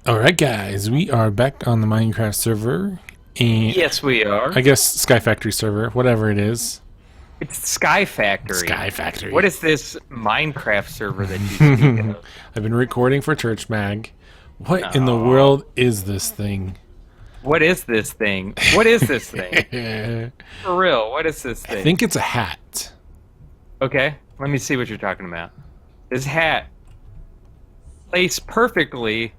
Alright guys, we are back on the Minecraft server, and Yes, we are. I guess Sky Factory server, whatever it is. It's Sky Factory. Sky Factory. What is this Minecraft server that you speak of? I've been recording for Church Mag. What in the world is this thing? What is this thing? What is this thing? For real, what is this thing? I think it's a hat. Okay, let me see what you're talking about. This hat placed perfectly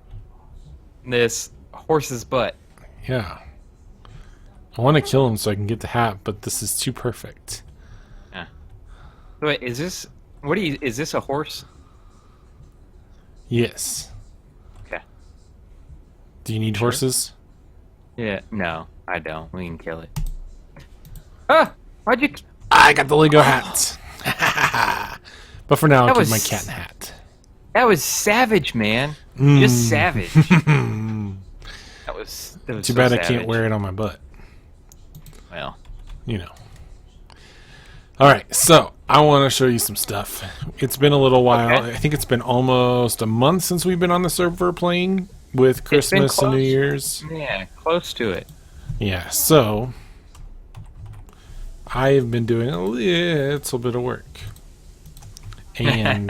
in this horse's butt. Yeah. I want to kill him so I can get the hat, but this is too perfect. Yeah. Wait, is this... is this a horse? Yes. Okay. Do you need horses? Yeah, no, I don't. We can kill it. Ah! Why'd you... I got the Lego hat. But for now, I'll keep my cat hat. That was savage, man. Just savage. That was Too so bad savage. I can't wear it on my butt. Well, You know. Alright, so I want to show you some stuff. It's been a little while. Okay. I think it's been almost a month since we've been on the server playing with Christmas and New Year's. Yeah, close to it. Yeah, so I've been doing a little bit of work. And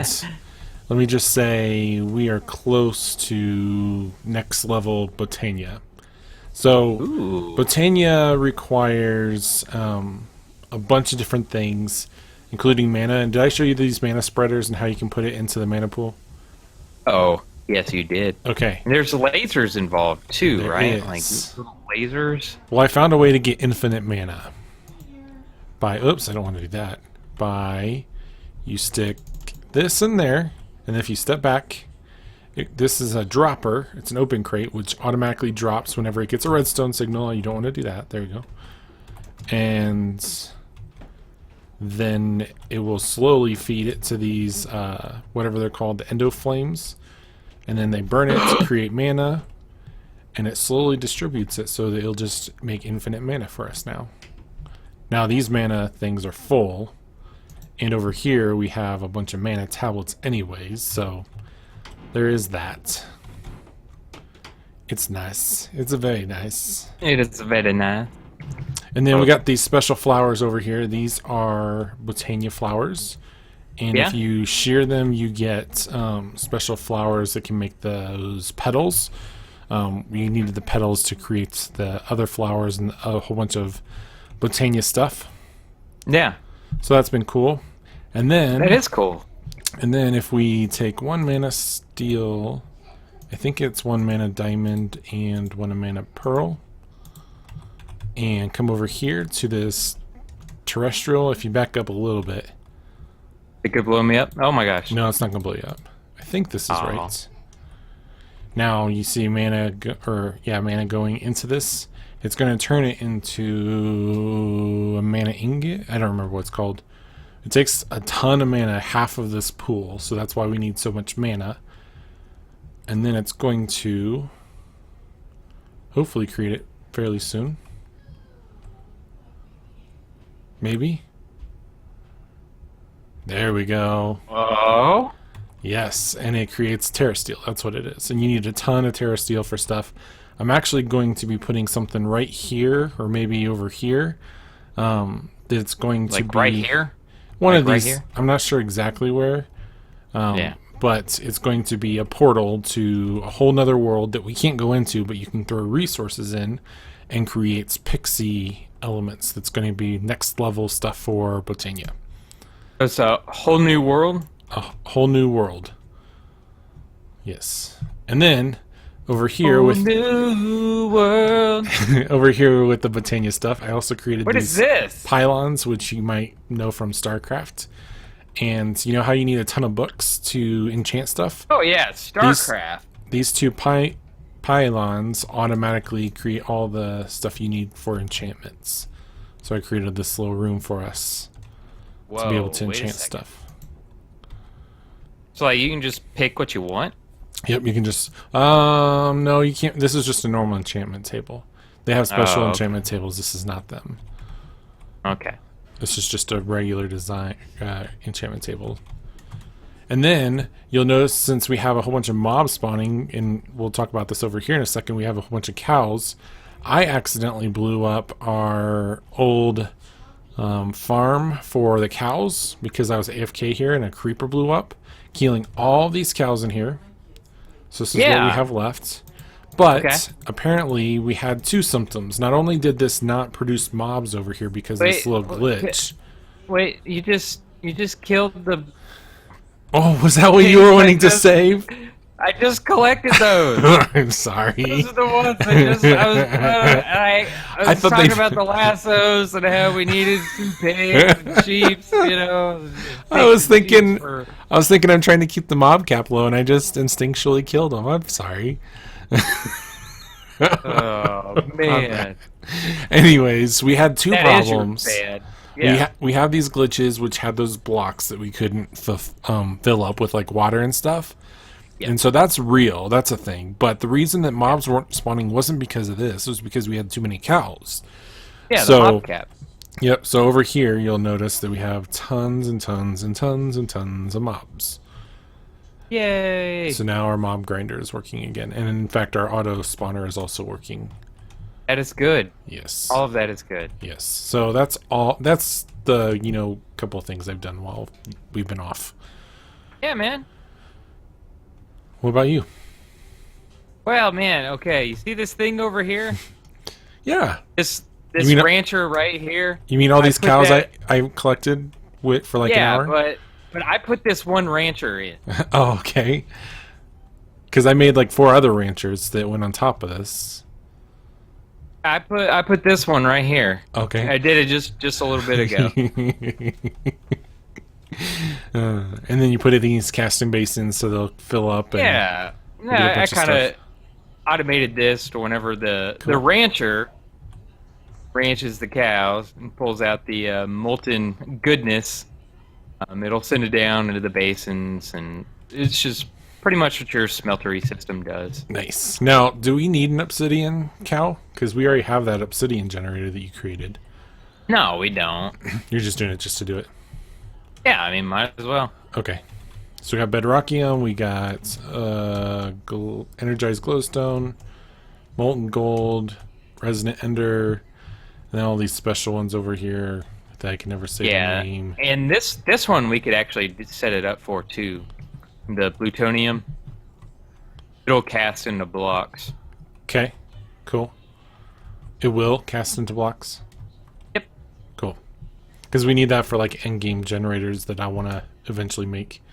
let me just say we are close to next level Botania. So Ooh. Botania requires a bunch of different things, including mana. And did I show you these mana spreaders and how you can put it into the mana pool? Oh, yes, you did. Okay. And there's lasers involved too, There right? is. Like little lasers. Well, I found a way to get infinite mana. Oops, I don't want to do that. You stick this in there, and if you step back, this is a dropper. It's an open crate, which automatically drops whenever it gets a redstone signal. You don't want to do that. There you go. And then it will slowly feed it to these, whatever they're called, the endo flames. And then they burn it to create mana, and it slowly distributes it so that it'll just make infinite mana for us now. Now these mana things are full, and over here we have a bunch of mana tablets anyways, so there is that. It's nice. It's very nice. It is very nice. And then we got these special flowers over here. These are Botania flowers. And if you shear them, you get special flowers that can make those petals. We needed the petals to create the other flowers and a whole bunch of Botania stuff. Yeah. So that's been cool. And then That is cool. And then if we take 1 mana steel, I think it's 1 mana diamond and 1 mana pearl, and come over here to this terrestrial. If you back up a little bit. It could blow me up. Oh my gosh. No, it's not going to blow you up. I think this is right. Now you see mana, mana going into this. It's going to turn it into a mana ingot. I don't remember what it's called. It takes a ton of mana, half of this pool, so that's why we need so much mana. And then it's going to hopefully create it fairly soon. Maybe. There we go. Oh. Yes, and it creates terra steel. That's what it is. And you need a ton of terra steel for stuff. I'm actually going to be putting something right here, or maybe over here. That's going to be right here? One Like of right these. here? I'm not sure exactly where. Yeah. But it's going to be a portal to a whole nother world that we can't go into, but you can throw resources in and creates pixie elements. That's going to be next level stuff for Botania. It's a whole new world? A whole new world. Yes. And then over here with new world. over here with the Botania stuff, I also created What these is this? pylons, which you might know from StarCraft. And you know how you need a ton of books to enchant stuff? Oh yeah, StarCraft. These two pylons automatically create all the stuff you need for enchantments. So I created this little room for us to be able to enchant stuff. So like you can just pick what you want? Yep, you can just no, you can't. This is just a normal enchantment table. They have special enchantment tables. This is not them. Okay. This is just a regular design enchantment table. And then you'll notice, since we have a whole bunch of mobs spawning, and we'll talk about this over here in a second, we have a whole bunch of cows. I accidentally blew up our old farm for the cows because I was AFK here and a creeper blew up, killing all these cows in here. So this is what we have left. But apparently we had two symptoms. Not only did this not produce mobs over here because of this little glitch. Wait, you just killed the... Oh, was that what you were wanting to save? I just collected those. I'm sorry. Those are the ones I was talking about the lassos and how we needed some pigs and sheep, you know. I was thinking I'm trying to keep the mob cap low and I just instinctually killed them. I'm sorry. Oh man. Anyways, we had two problems. Bad. Yeah. We have these glitches which had those blocks that we couldn't fill up with like water and stuff. Yeah. And so that's real. That's a thing. But the reason that mobs weren't spawning wasn't because of this. It was because we had too many cows. Yeah, the mob cap. Yep. So over here, you'll notice that we have tons and tons and tons and tons of mobs. Yay! So now our mob grinder is working again. And in fact, our auto spawner is also working. That is good. Yes. All of that is good. Yes. So that's all. That's the, couple of things I've done while we've been off. Yeah, man. What about you? Well, man, okay. You see this thing over here? Yeah. This rancher right here? You mean all these cows I collected for like an hour? Yeah, but I put this one rancher in. Oh, okay. Because I made like 4 other ranchers that went on top of this. I put this one right here. Okay. I did it just a little bit ago. And then you put it in these casting basins so they'll fill up. And I kind of automated this to whenever the rancher ranches the cows and pulls out the molten goodness. It'll send it down into the basins, and it's just pretty much what your smeltery system does. Nice. Now, do we need an obsidian cow? Because we already have that obsidian generator that you created. No, we don't. You're just doing it just to do it. Yeah, I mean, might as well. Okay. So we got bedrockium, we got energized glowstone, molten gold, resonant ender, and then all these special ones over here that I can never say the name. And this one we could actually set it up for too. The plutonium. It'll cast into blocks. Okay. Cool. It will cast into blocks? Yep. Cool. Because we need that for like endgame generators that I want to eventually make.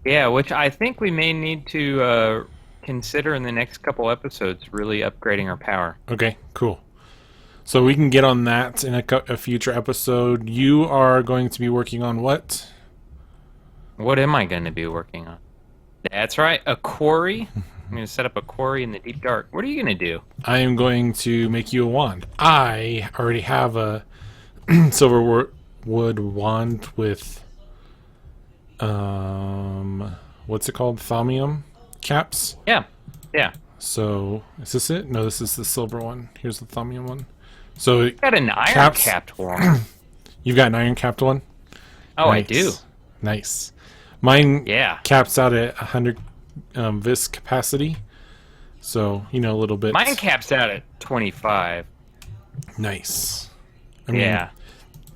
Yeah, which I think we may need to consider in the next couple episodes, really upgrading our power. Okay, cool. So we can get on that in a future episode. You are going to be working on what? What am I going to be working on? That's right, a quarry. I'm going to set up a quarry in the deep dark. What are you going to do? I am going to make you a wand. I already have a silver wood wand with what's it called? Thaumium caps? Yeah. So, is this it? No, this is the silver one. Here's the thaumium one. So you got an iron capped one. You've got an iron capped one? Oh, nice. I do. Nice. Mine caps out at 100 vis capacity. So, a little bit. Mine caps out at 25. Nice. I mean,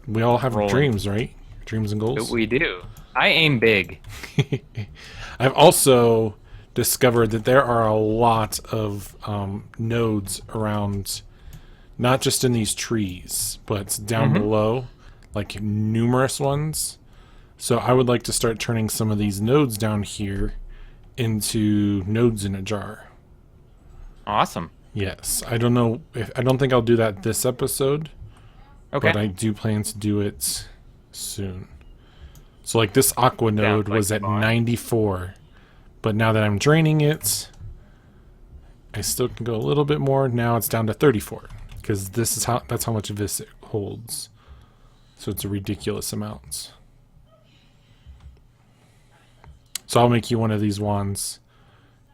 we all have dreams, right? Dreams and goals? We do. I aim big. I've also discovered that there are a lot of nodes around, not just in these trees, but down below, like numerous ones. So I would like to start turning some of these nodes down here into nodes in a jar. Awesome. Yes. I don't think I'll do that this episode. Okay. But I do plan to do it soon. So like this aqua node was at 94. But now that I'm draining it, I still can go a little bit more. Now it's down to 34. Because that's how much of this it holds. So it's a ridiculous amount. So I'll make you one of these wands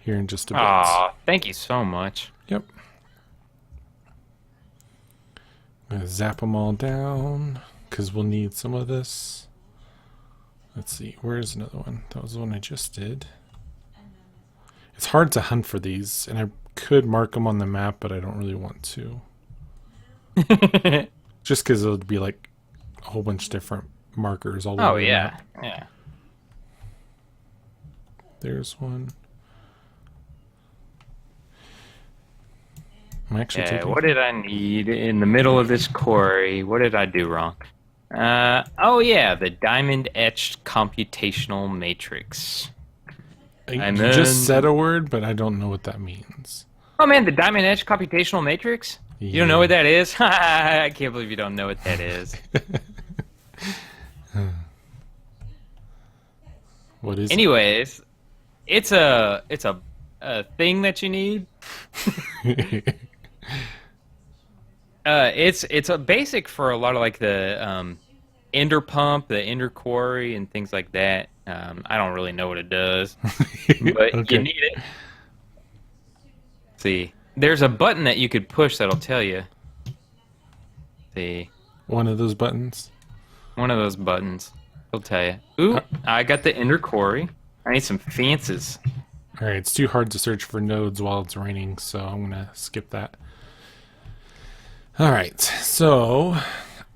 here in just a bit. Aw, thank you so much. Yep. I'm going to zap them all down because we'll need some of this. Let's see, where's another one? That was the one I just did. It's hard to hunt for these, and I could mark them on the map, but I don't really want to. Just because it would be like a whole bunch of different markers all over the map. Yeah. There's one. I'm actually taking... What did I need in the middle of this quarry? What did I do wrong? Oh yeah, the diamond etched computational matrix. You just said a word, but I don't know what that means. Oh man, the diamond etched computational matrix? Yeah. You don't know what that is? I can't believe you don't know what that is. What is Anyways, it's a thing that you need. It's a basic for a lot of like the ender pump, the ender quarry, and things like that. I don't really know what it does, but Okay. you need it. See, there's a button that you could push that'll tell you. See, one of those buttons? one of those buttons will tell you. Ooh, I got the ender quarry. I need some fances. Alright, it's too hard to search for nodes while it's raining, so I'm going to skip that. Alright, so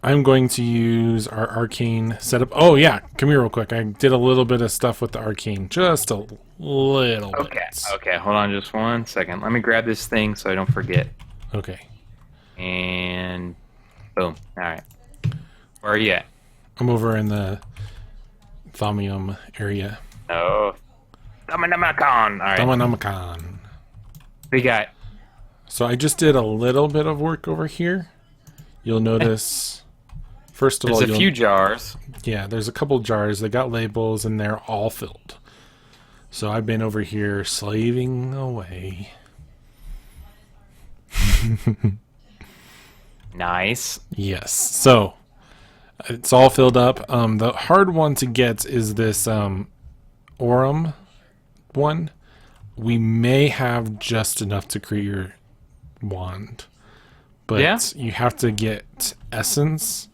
I'm going to use our arcane setup. Oh yeah, come here real quick. I did a little bit of stuff with the arcane. Just a little bit. Okay, hold on just 1 second. Let me grab this thing so I don't forget. Okay. And boom. Alright. Where are you at? I'm over in the Thaumium area. Oh. Thaumcraft. Alright. Thaumcraft. We got. So I just did a little bit of work over here. You'll notice, first of all, There's a few jars. Yeah, there's a couple jars. They got labels and they're all filled. So I've been over here slaving away. Nice. Yes. So it's all filled up. The hard one to get is this Aurum one. We may have just enough to create your wand. But Yeah? you have to get essence,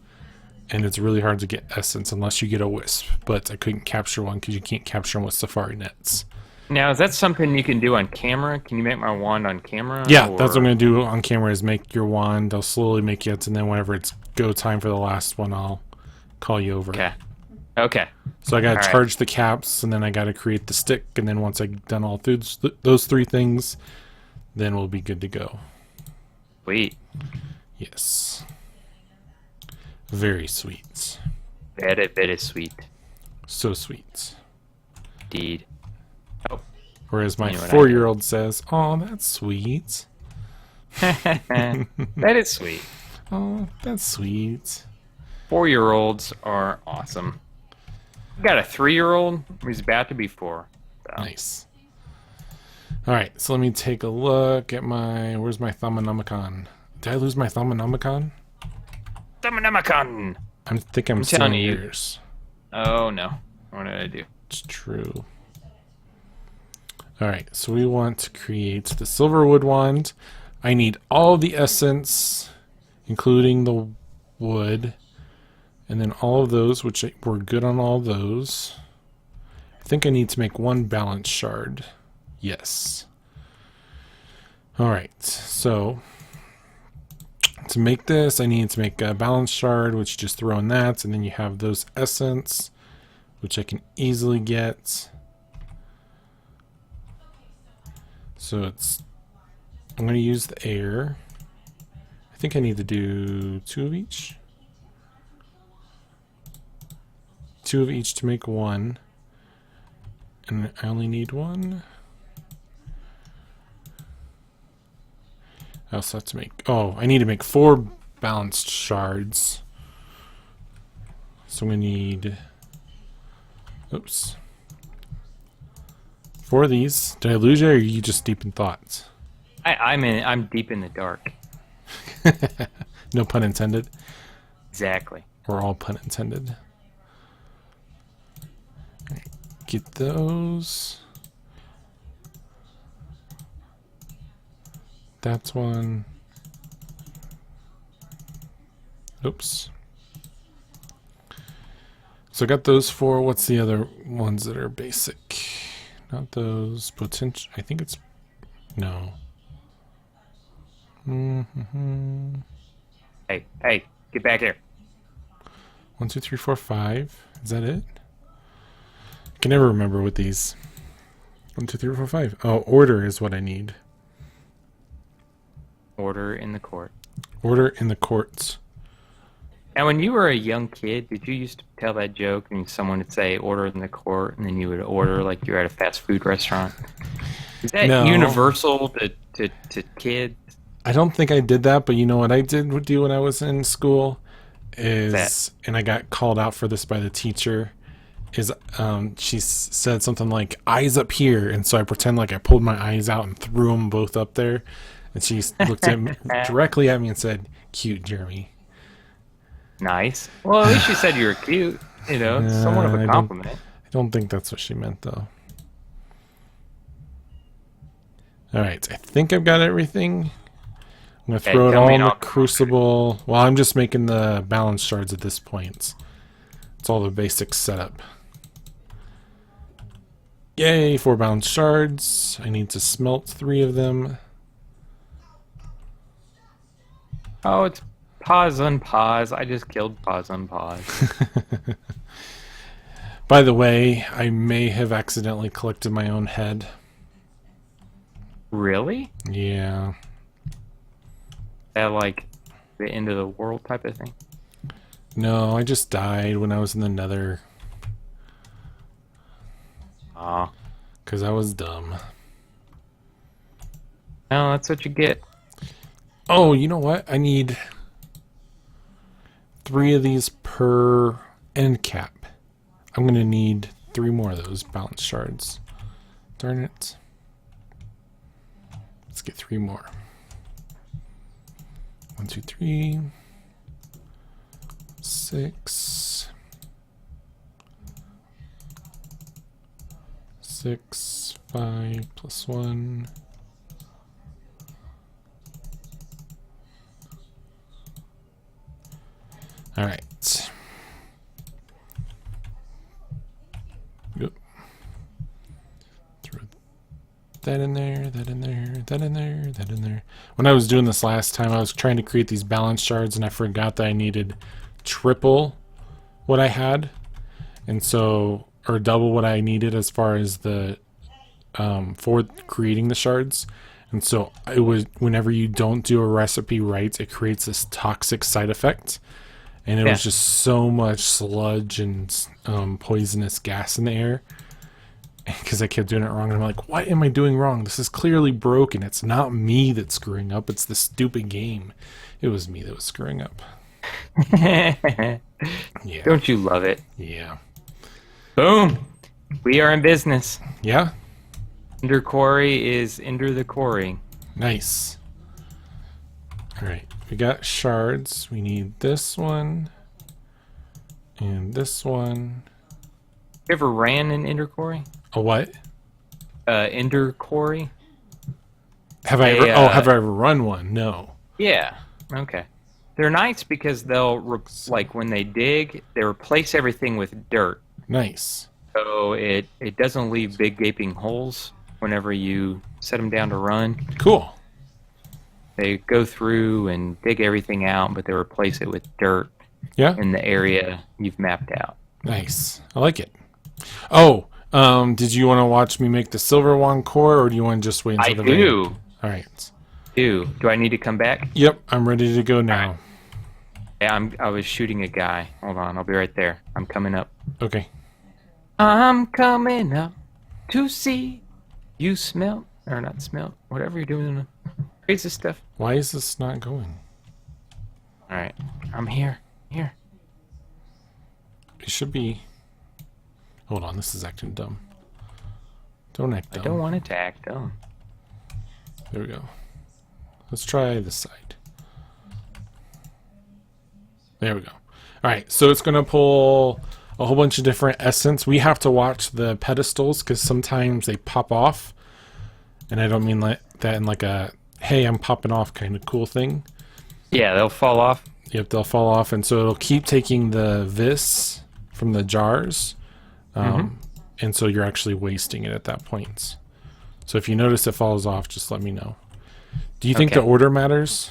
and it's really hard to get essence unless you get a wisp. But I couldn't capture one because you can't capture them with safari nets. Now, is that something you can do on camera? Can you make my wand on camera? Yeah, or... that's what I'm going to do on camera is make your wand. I'll slowly make it, and then whenever it's go time for the last one, I'll call you over. Okay. So I got to All charge the caps, and then I got to create the stick, and then once I've done all those three things, then we'll be good to go. Sweet. Yes. Very sweet. Very, very sweet. So sweet. Indeed. Oh. Whereas my You know what 4-year-old says, "Oh, that's sweet. That is sweet. Oh, that's sweet." 4-year-olds are awesome. I got a 3-year-old who's about to be 4. So. Nice. All right, so let me take a look at my... Where's my Thaumcraft? Did I lose my Thaumcraft? Thaumcraft! I think I'm telling seeing you. yours. Oh no. What did I do? It's true. All right, so we want to create the Silverwood wand. I need all the essence, including the wood, and then all of those, which we're good on all those. I think I need to make 1 balance shard. Yes. All right, so to make this, I need to make a balance shard, which you just throw in that, and then you have those essence, which I can easily get. So I'm going to use the air. I think I need to do 2 of each. 2 of each to make 1. And I only need 1. I also have to make... Oh, I need to make 4 balanced shards. So I'm going to need... Oops. 4 of these. Did I lose you, or are you just deep in thoughts? I'm deep in the dark. No pun intended. Exactly. Or all pun intended. Right, get those. That's one. Oops. So I got those 4. What's the other ones that are basic? Not those. Potential. I think it's... No. Hey, get back here. 1, 2, 3, 4, 5. Is that it? I can never remember with these. 1, 2, 3, 4, 5. Oh, order is what I need. Order in the court. Order in the courts. Now, when you were a young kid, did you used to tell that joke and someone would say order in the court, and then you would order like you're at a fast food restaurant? Is that universal to kids? I don't think I did that, but you know what I did do when I was in school is, and I got called out for this by the teacher, is she said something like, eyes up here, and so I pretend like I pulled my eyes out and threw them both up there, and she looked at me, directly at me and said, cute, Jeremy. Nice. Well, at least she said you were cute. You know, it's somewhat of a compliment. I don't think that's what she meant, though. All right, I think I've got everything. I'm going to throw it all in the crucible. Well, I'm just making the balance shards at this point. It's all the basic setup. Yay, 4 balance shards. I need to smelt 3 of them. Oh, it's pause, unpause. I just killed pause, unpause. By the way, I may have accidentally collected my own head. Really? Yeah. That like the end of the world type of thing? No, I just died when I was in the Nether. Aw. Because I was dumb. No, that's what you get. Oh, you know what? I need 3 of these per end cap. I'm going to need 3 more of those balance shards. Darn it. Let's get 3 more. 1, 2, 3. 6. 6, 5 plus 1. All right. Yep. Throw that in there, that in there, that in there, that in there. When I was doing this last time, I was trying to create these balance shards, and I forgot that I needed triple what I had, and so, or double what I needed as far as the for creating the shards. And so it was, whenever you don't do a recipe right, it creates this toxic side effect. And it was just so much sludge and poisonous gas in the air. Because I kept doing it wrong. And I'm like, what am I doing wrong? This is clearly broken. It's not me that's screwing up. It's the stupid game. It was me that was screwing up. Yeah. Don't you love it? Yeah. Boom. We are in business. Yeah? Ender Quarry is Ender the Quarry. Nice. Alright. We got shards. We need this one. And this one. You ever ran an Ender Quarry? A what? Ender Quarry? Have I ever have I ever run one? No. Yeah. Okay. They're nice because they'll like when they dig, they replace everything with dirt. Nice. So it doesn't leave big gaping holes whenever you set them down to run. Cool. They go through and dig everything out, but they replace it with dirt in the area you've mapped out. Nice. I like it. Oh, did you want to watch me make the silver wand core, or do you want to just wait until the video? All right. Do I need to come back? Yep, I'm ready to go now. Right. Yeah, I was shooting a guy. Hold on, I'll be right there. I'm coming up. Okay. I'm coming up to see you smelt, or not smelt, whatever you're doing. Crazy stuff. Why is this not going? All right, I'm here. Here. It should be. Hold on, this is acting dumb. Don't act dumb. I don't want it to act dumb. There we go. Let's try this side. There we go. All right, so it's gonna pull a whole bunch of different essence. We have to watch the pedestals because sometimes they pop off, and I don't mean like that in like a hey, I'm popping off kind of cool thing. Yeah, they'll fall off. Yep, they'll fall off, and so it'll keep taking the vis from the jars. And so you're actually wasting it at that point. So if you notice it falls off, just let me know. Do you think the order matters?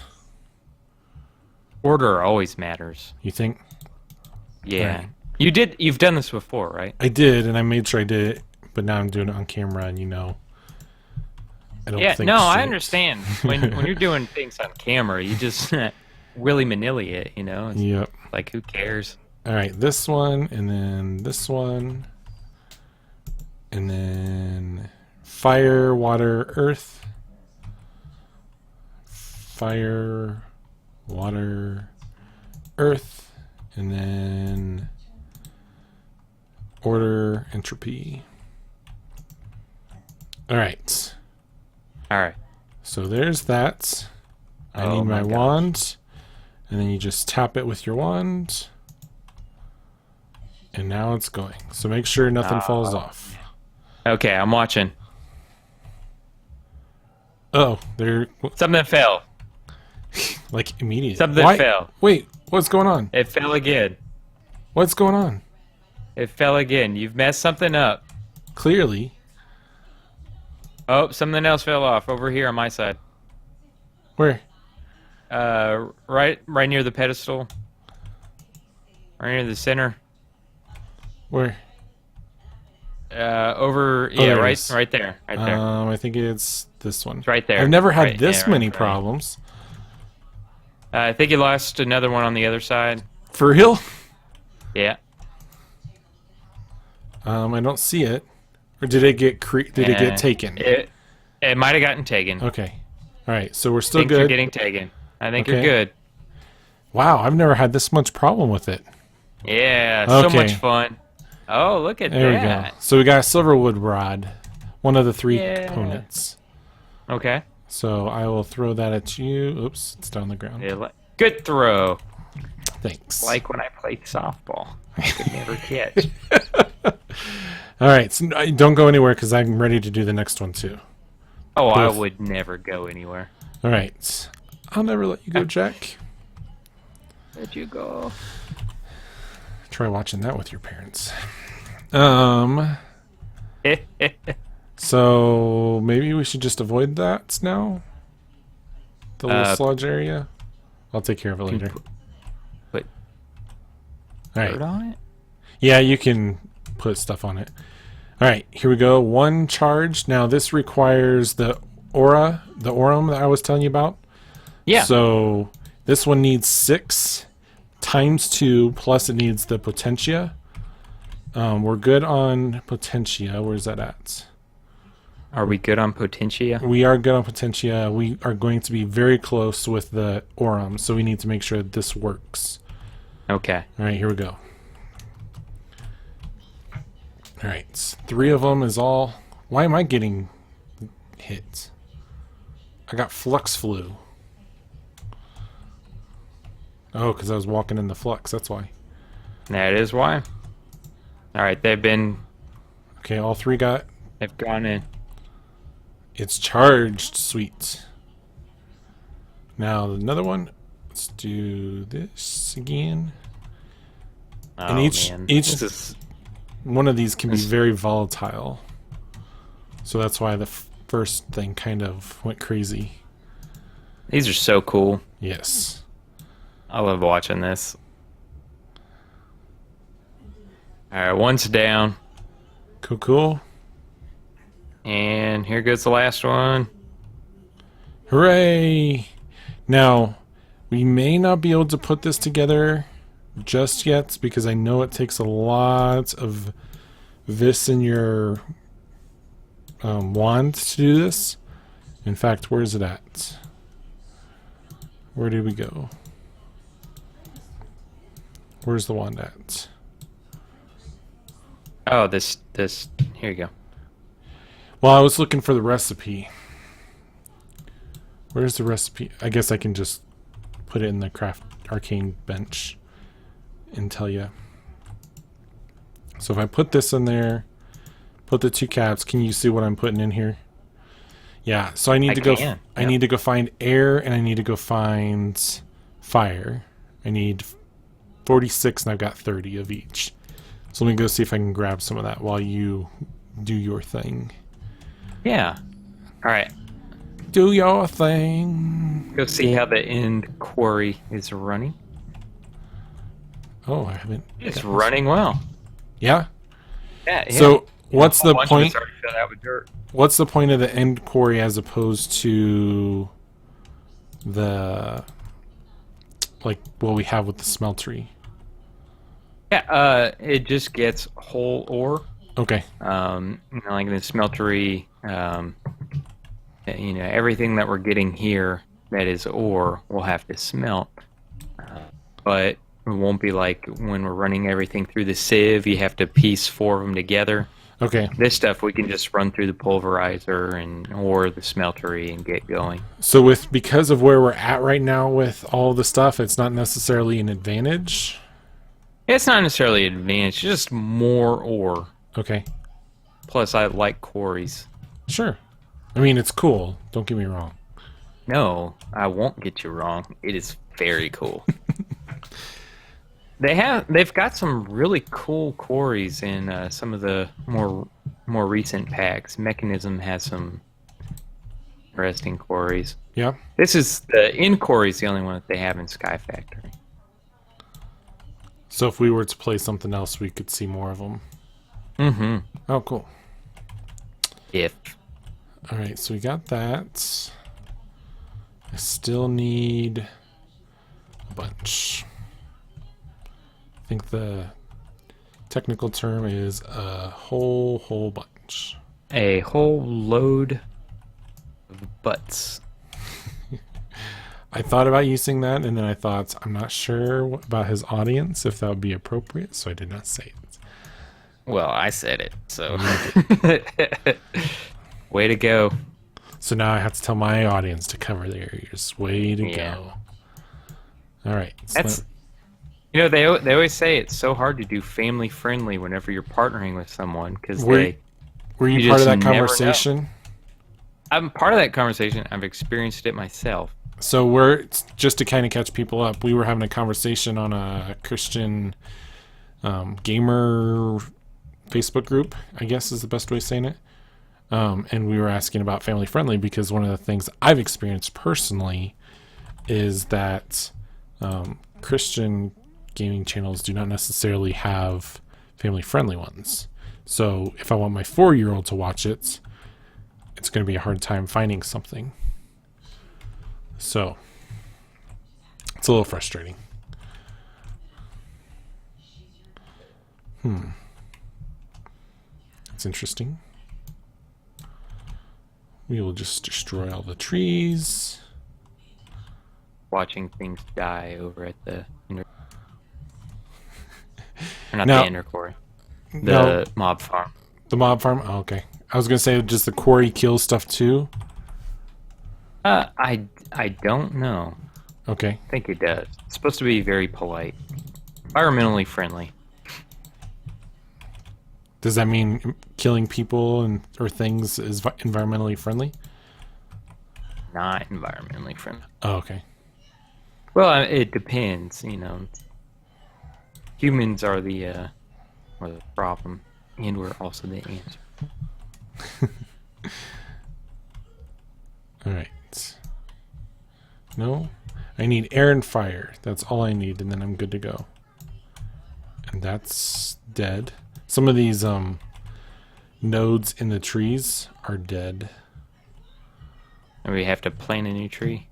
Order always matters. You think? Yeah. Right. You've done this before, right? I did, and I made sure I did it, but now I'm doing it on camera, and I don't think I understand. When you're doing things on camera, you just willy-nilly it, It's yep. Like, who cares? All right, this one, and then this one, and then fire, water, earth. Fire, water, earth, and then order, entropy. All right. So there's that. I need my wand, and then you just tap it with your wand, and now it's going. So make sure nothing falls off. Okay, I'm watching. Oh, something fell. Like immediately. Something fell. Wait, what's going on? It fell again. What's going on? It fell again. You've messed something up. Clearly. Oh, something else fell off over here on my side. Where? Right near the pedestal. Right near the center. Where? Right there. I think it's this one. It's right there. I've never had this many problems. I think you lost another one on the other side. For real? Yeah. I don't see it. Or did it get taken? It might have gotten taken. Okay. All right. So we're still good. good. You're getting taken. I think you're good. Wow, I've never had this much problem with it. Yeah, so much fun. Oh, look at that. There we go. So we got a silverwood rod, one of the 3 components. Okay. So I will throw that at you. Oops, it's down the ground. Good throw. Thanks. Like when I played softball. I could never catch. All right, so don't go anywhere because I'm ready to do the next one too. Oh, I would never go anywhere. All right. I'll never let you go, Jack. Let you go. Try watching that with your parents. So maybe we should just avoid that now? The little sludge area? I'll take care of it later. Put dirt on it? Yeah, you can put stuff on it. Alright, here we go. 1 charge. Now this requires the aurum that I was telling you about. Yeah. So this one needs 6 times 2, plus it needs the potentia. We're good on potentia. Where's that at? Are we good on potentia? We are good on potentia. We are going to be very close with the aurum, so we need to make sure that this works. Okay. All right, here we go. All right, 3 of them is all. Why am I getting hit? I got flux flu. Oh, because I was walking in the flux. That's why. That is why. All right, they've been. Okay, all 3 got. They've gone in. It's charged. Sweet. Now another one. Let's do this again. Oh, and each one of these can be very volatile. So that's why the first thing kind of went crazy. These are so cool. Yes. I love watching this. Alright, one's down. Cool. And here goes the last one. Hooray! Now, we may not be able to put this together just yet because I know it takes a lot of this in your wand to do this. In fact, where is it at? Where did we go? Where's the wand at? Oh, this. Here you go. Well, I was looking for the recipe. Where's the recipe? I guess I can just put it in the craft arcane bench and tell you. So if I put this in there, put the 2 caps, can you see what I'm putting in here? Yeah, so I need to go. Yep. I need to go find air and I need to go find fire. I need 46 and I've got 30 of each. So let me go see if I can grab some of that while you do your thing. Yeah. All right. Do your thing. Go see how the end quarry is running. Oh, I haven't. It's running well. Yeah? Yeah. So what's the point? Already filled out with dirt. What's the point of the end quarry as opposed to the like what we have with the smeltery? Yeah, it just gets whole ore. Okay. Like the smeltery, everything that we're getting here that is ore, we'll have to smelt. But it won't be like when we're running everything through the sieve, you have to piece 4 of them together. Okay. This stuff we can just run through the pulverizer or the smeltery and get going. So because of where we're at right now with all the stuff, it's not necessarily an advantage. It's not necessarily an advantage, just more ore. Okay. Plus, I like quarries. Sure. I mean, it's cool. Don't get me wrong. No, I won't get you wrong. It is very cool. They've got some really cool quarries in some of the more recent packs. Mechanism has some interesting quarries. Yeah. This is the end quarry is the only one that they have in Sky Factory. So if we were to play something else, we could see more of them. Mm-hmm. Oh, cool. If. All right, so we got that. I still need a bunch. I think the technical term is a whole bunch. A whole load of butts. I thought about using that, and then I thought, I'm not sure about his audience, if that would be appropriate, so I did not say it. Well, I said it, so. Way to go. So now I have to tell my audience to cover their ears. Way to go. All right. That's... they always say it's so hard to do family friendly whenever you're partnering with someone because were you part of that conversation? I'm part of that conversation. I've experienced it myself. So just to kind of catch people up, we were having a conversation on a Christian gamer Facebook group, I guess is the best way of saying it. And we were asking about family friendly because one of the things I've experienced personally is that Christian gaming channels do not necessarily have family friendly ones. So if I want my 4-year-old to watch it, it's going to be a hard time finding something. So it's a little frustrating. It's interesting. We will just destroy all the trees. Watching things die over at the the Ender Quarry. The mob farm. The mob farm? Oh, okay. I was going to say, does the quarry kill stuff too? I don't know. Okay. I think it does. It's supposed to be very polite. Environmentally friendly. Does that mean killing people or things is environmentally friendly? Not environmentally friendly. Oh, okay. Well, it depends, Humans are the problem, and we're also the answer. All right. No, I need air and fire. That's all I need, and then I'm good to go. And that's dead. Some of these nodes in the trees are dead. And we have to plant a new tree?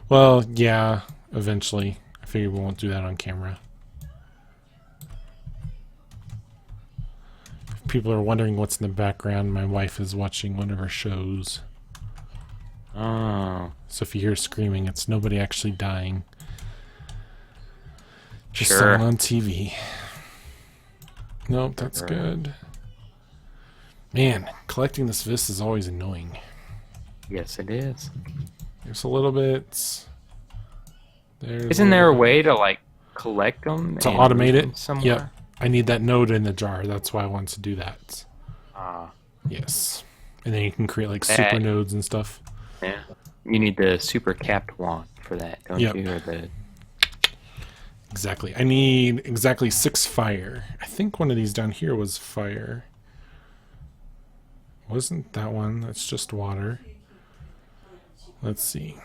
Well, yeah, eventually. I figure we won't do that on camera. If people are wondering what's in the background, my wife is watching one of her shows. Oh. So if you hear screaming, it's nobody actually dying. Just sure. someone on TV. Nope, that's good. Man, collecting this vis is always annoying. Yes, it is. There's a little bit. Isn't there a way to collect them to automate it somewhere? Yep. I need that node in the jar. That's why I want to do that. Ah. Yes. And then you can create super nodes and stuff. Yeah. You need the super capped wand for that, don't you? Or the... Exactly. I need exactly 6 fire. I think one of these down here was fire. Wasn't that one? That's just water. Let's see.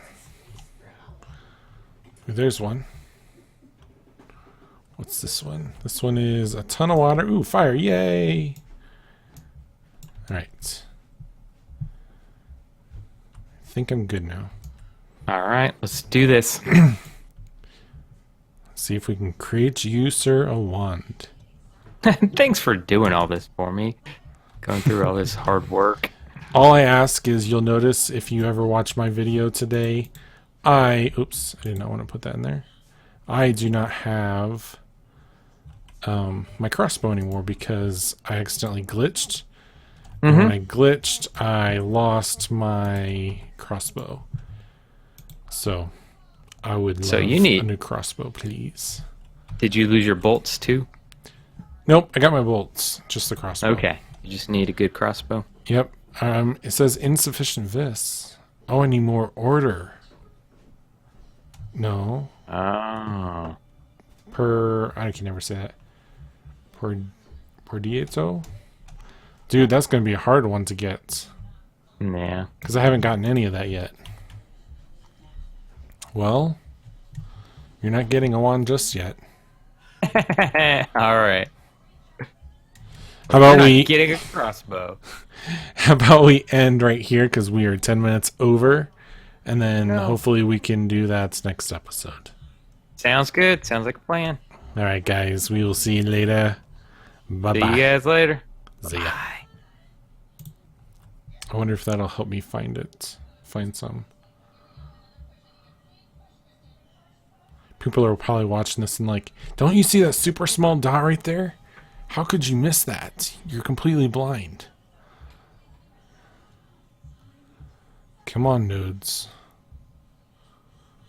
There's one. What's this one? This one is a ton of water. Ooh, fire. Yay! Alright. I think I'm good now. Alright, let's do this. See if we can create you, sir, a wand. Thanks for doing all this for me. Going through all this hard work. All I ask is you'll notice if you ever watch my video today, oops, I did not want to put that in there. I do not have my crossbow anymore because I accidentally glitched. And when I glitched, I lost my crossbow. So I would love a new crossbow, please. Did you lose your bolts too? Nope, I got my bolts. Just the crossbow. Okay, you just need a good crossbow. Yep. It says insufficient vis. Oh, I need more order. No. Oh. I can never say that. Per dieto? Dude, that's going to be a hard one to get. Yeah. Because I haven't gotten any of that yet. Well, you're not getting a wand just yet. All right. How about we getting a crossbow? How about we end right here because we are 10 minutes over, and then hopefully we can do that next episode. Sounds good. Sounds like a plan. All right, guys. We will see you later. Bye-bye. See you guys later. See ya. Bye. I wonder if that'll help me find it. Find some. People are probably watching this and like, don't you see that super small dot right there? How could you miss that? You're completely blind. Come on, nodes.